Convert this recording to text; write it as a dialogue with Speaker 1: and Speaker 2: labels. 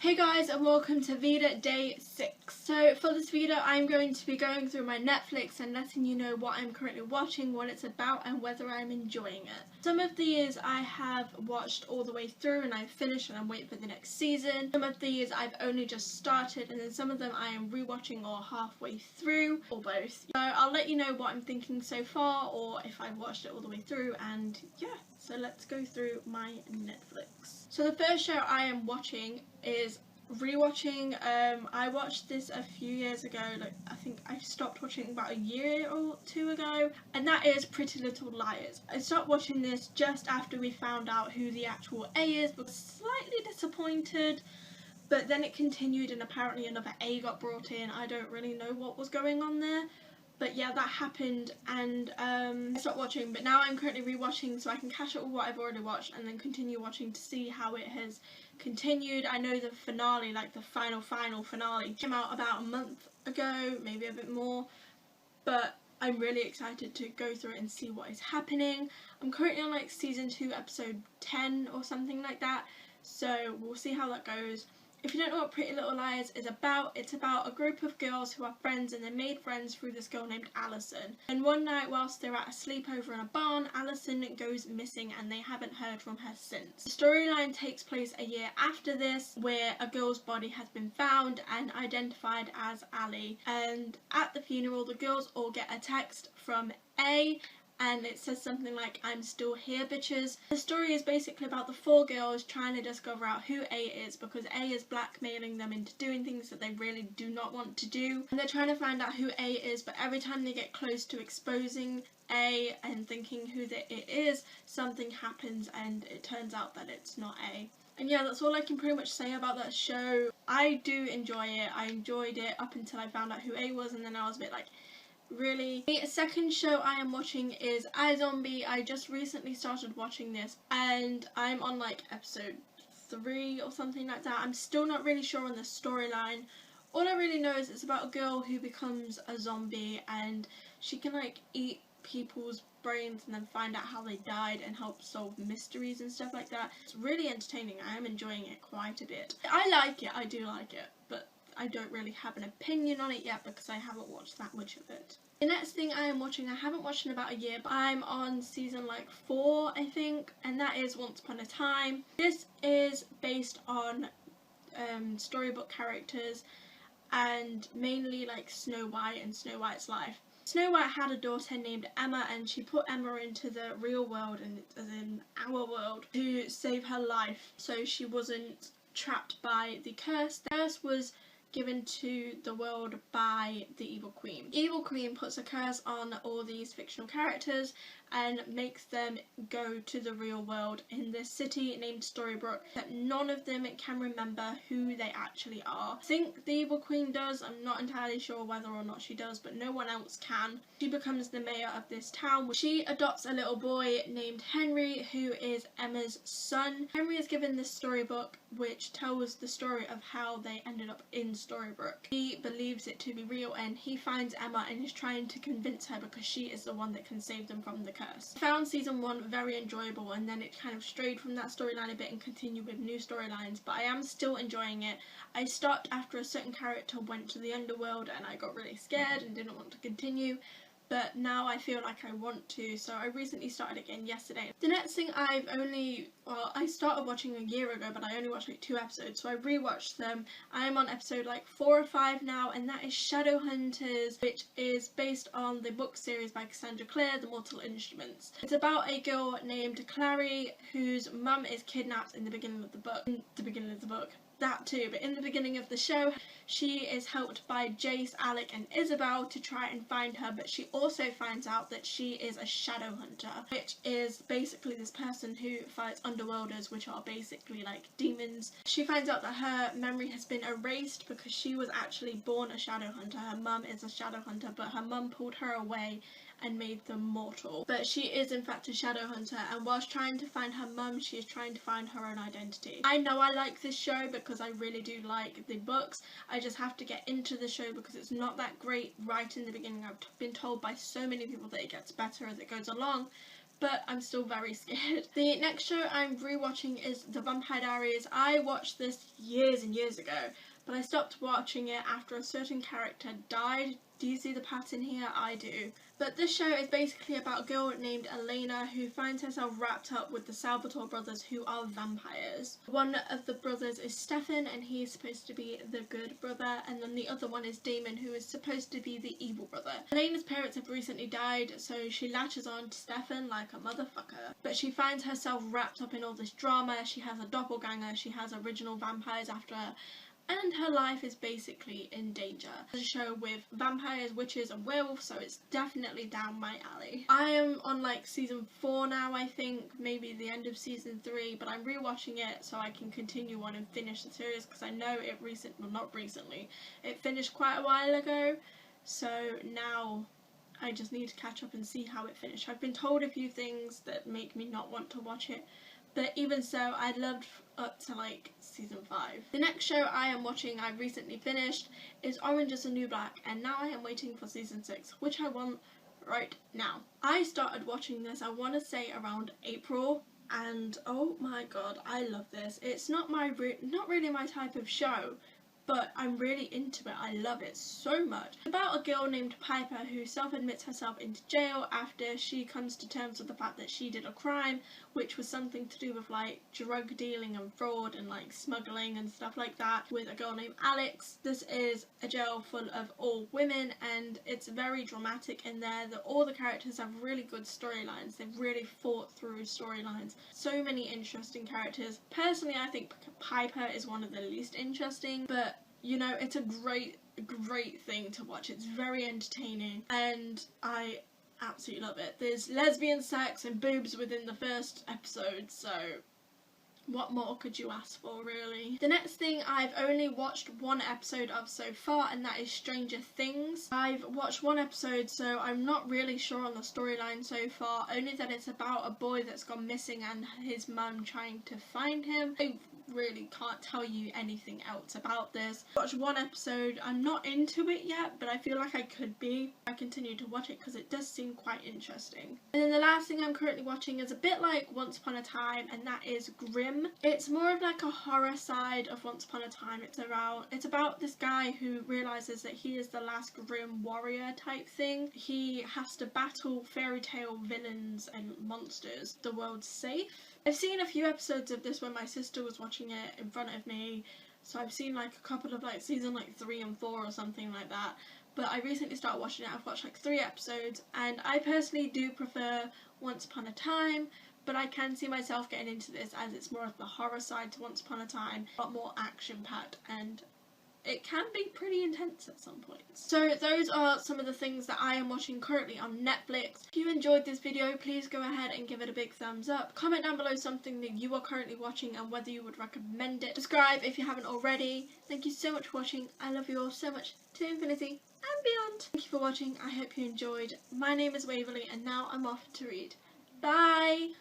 Speaker 1: Hey guys, and welcome to Veda Day 6. So for this video I'm going to be going through my Netflix and letting you know what I'm currently watching, what it's about and whether I'm enjoying it. Some of these I have watched all the way through and I've finished and I'm waiting for the next season. Some of these I've only just started, and then some of them I am rewatching or halfway through, or both. So I'll let you know what I'm thinking so far or if I've watched it all the way through, and yeah. So let's go through my Netflix. So the first show I am watching is rewatching. I watched this a few years ago, like I think I stopped watching about a year or two ago, and that is Pretty Little Liars. I stopped watching this just after we found out who the actual A is, but slightly disappointed. But then it continued and apparently another A got brought in. I don't really know what was going on there. But yeah, that happened, and I stopped watching, but now I'm currently rewatching so I can catch up with what I've already watched and then continue watching to see how it has continued. I know the finale, like the final finale, came out about a month ago, maybe a bit more, but I'm really excited to go through it and see what is happening. I'm currently on like season 2 episode 10 or something like that, so we'll see how that goes. If you don't know what Pretty Little Liars is about, it's about a group of girls who are friends, and they made friends through this girl named Alison. And one night whilst they're at a sleepover in a barn, Alison goes missing and they haven't heard from her since. The storyline takes place a year after this, where a girl's body has been found and identified as Ali. And at the funeral, the girls all get a text from A, and it says something like, "I'm still here, bitches." The story is basically about the 4 girls trying to discover out who A is, because A is blackmailing them into doing things that they really do not want to do. And they're trying to find out who A is, but every time they get close to exposing A and thinking who it is, something happens and it turns out that it's not A. And yeah, that's all I can pretty much say about that show. I do enjoy it. I enjoyed it up until I found out who A was, and then I was a bit like, really? The second show I am watching is iZombie. I just recently started watching this and I'm on like episode 3 or something like that. I'm still not really sure on the storyline. All I really know is it's about a girl who becomes a zombie and she can like eat people's brains and then find out how they died and help solve mysteries and stuff like that. It's really entertaining. I am enjoying it quite a bit. I like it, I do like it, but I don't really have an opinion on it yet because I haven't watched that much of it. The next thing I am watching, I haven't watched in about a year, but I'm on season like 4 I think, and that is Once Upon a Time. This is based on storybook characters and mainly like Snow White and Snow White's life. Snow White had a daughter named Emma, and she put Emma into the real world, and as in our world, to save her life so she wasn't trapped by the curse. The curse was given to the world by the Evil Queen. Evil Queen puts a curse on all these fictional characters and makes them go to the real world in this city named Storybrooke, that none of them can remember who they actually are. I think the Evil Queen does, I'm not entirely sure whether or not she does, but no one else can. She becomes the mayor of this town. She adopts a little boy named Henry, who is Emma's son. Henry is given this storybook which tells the story of how they ended up in Storybrooke. He believes it to be real and he finds Emma and is trying to convince her because she is the one that can save them from the curse. I found season 1 very enjoyable, and then it kind of strayed from that storyline a bit and continued with new storylines, but I am still enjoying it. I stopped after a certain character went to the underworld and I got really scared and didn't want to continue, but now I feel like I want to, so I recently started again yesterday. The next thing I started watching a year ago, but I only watched like 2 episodes, so I rewatched them. I am on episode like 4 or 5 now, and that is Shadowhunters, which is based on the book series by Cassandra Clare, The Mortal Instruments. It's about a girl named Clary whose mum is kidnapped in the beginning of the book. That too, but in the beginning of the show she is helped by Jace, Alec and Isabel to try and find her, but she also finds out that she is a shadow hunter, which is basically this person who fights underworlders, which are basically like demons. She finds out that her memory has been erased because she was actually born a shadow hunter. Her mum is a shadow hunter, but her mum pulled her away and made them mortal. But she is in fact a shadow hunter, and whilst trying to find her mum, she is trying to find her own identity. I know I like this show because I really do like the books. I just have to get into the show because it's not that great right in the beginning. I've been told by so many people that it gets better as it goes along, but I'm still very scared. The next show I'm rewatching is The Vampire Diaries. I watched this years and years ago, but I stopped watching it after a certain character died. Do you see the pattern here? I do. But this show is basically about a girl named Elena who finds herself wrapped up with the Salvatore brothers, who are vampires. One of the brothers is Stefan, and he's supposed to be the good brother, and then the other one is Damon, who is supposed to be the evil brother. Elena's parents have recently died, so she latches on to Stefan like a motherfucker. But she finds herself wrapped up in all this drama. She has a doppelganger, she has original vampires after her, and her life is basically in danger. It's a show with vampires, witches and werewolves, so it's definitely down my alley. I am on like season 4 now, I think, maybe the end of season 3, but I'm rewatching it so I can continue on and finish the series, because I know it it finished quite a while ago, so now I just need to catch up and see how it finished. I've been told a few things that make me not want to watch it, but even so, I loved up to like season 5. The next show I am watching, I recently finished, is Orange is the New Black, and now I am waiting for season 6, which I want right now. I started watching this, I want to say around April, and oh my god, I love this. It's not really my type of show, but I'm really into it. I love it so much. It's about a girl named Piper who self-admits herself into jail after she comes to terms with the fact that she did a crime, which was something to do with like drug dealing and fraud and like smuggling and stuff like that, with a girl named Alex. This is a jail full of all women, and it's very dramatic in there. All the characters have really good storylines. They've really thought through storylines. So many interesting characters. Personally, I think Piper is one of the least interesting, but you know, it's a great thing to watch. It's very entertaining and I absolutely love it. There's lesbian sex and boobs within the first episode, so what more could you ask for, really? The next thing I've only watched one episode of so far, and that is Stranger Things. I've watched one episode, so I'm not really sure on the storyline so far, only that it's about a boy that's gone missing and his mum trying to find him. I really can't tell you anything else about this. I watched one episode. I'm not into it yet, but I feel like I could be. I continue to watch it because it does seem quite interesting. And then the last thing I'm currently watching is a bit like Once Upon a Time, and that is Grimm. It's more of like a horror side of Once Upon a Time. It's about this guy who realizes that he is the last Grimm warrior type thing. He has to battle fairy tale villains and monsters. The world's safe. I've seen a few episodes of this when my sister was watching it in front of me, so I've seen like a couple of like season like 3 and 4 or something like that, but I recently started watching it. I've watched like 3 episodes, and I personally do prefer Once Upon a Time, but I can see myself getting into this as it's more of the horror side to Once Upon a Time, a lot more action packed, and it can be pretty intense at some points. So those are some of the things that I am watching currently on Netflix. If you enjoyed this video, please go ahead and give it a big thumbs up. Comment down below something that you are currently watching and whether you would recommend it. Subscribe if you haven't already. Thank you so much for watching. I love you all so much, to infinity and beyond. Thank you for watching. I hope you enjoyed. My name is Waverly, and now I'm off to read. Bye!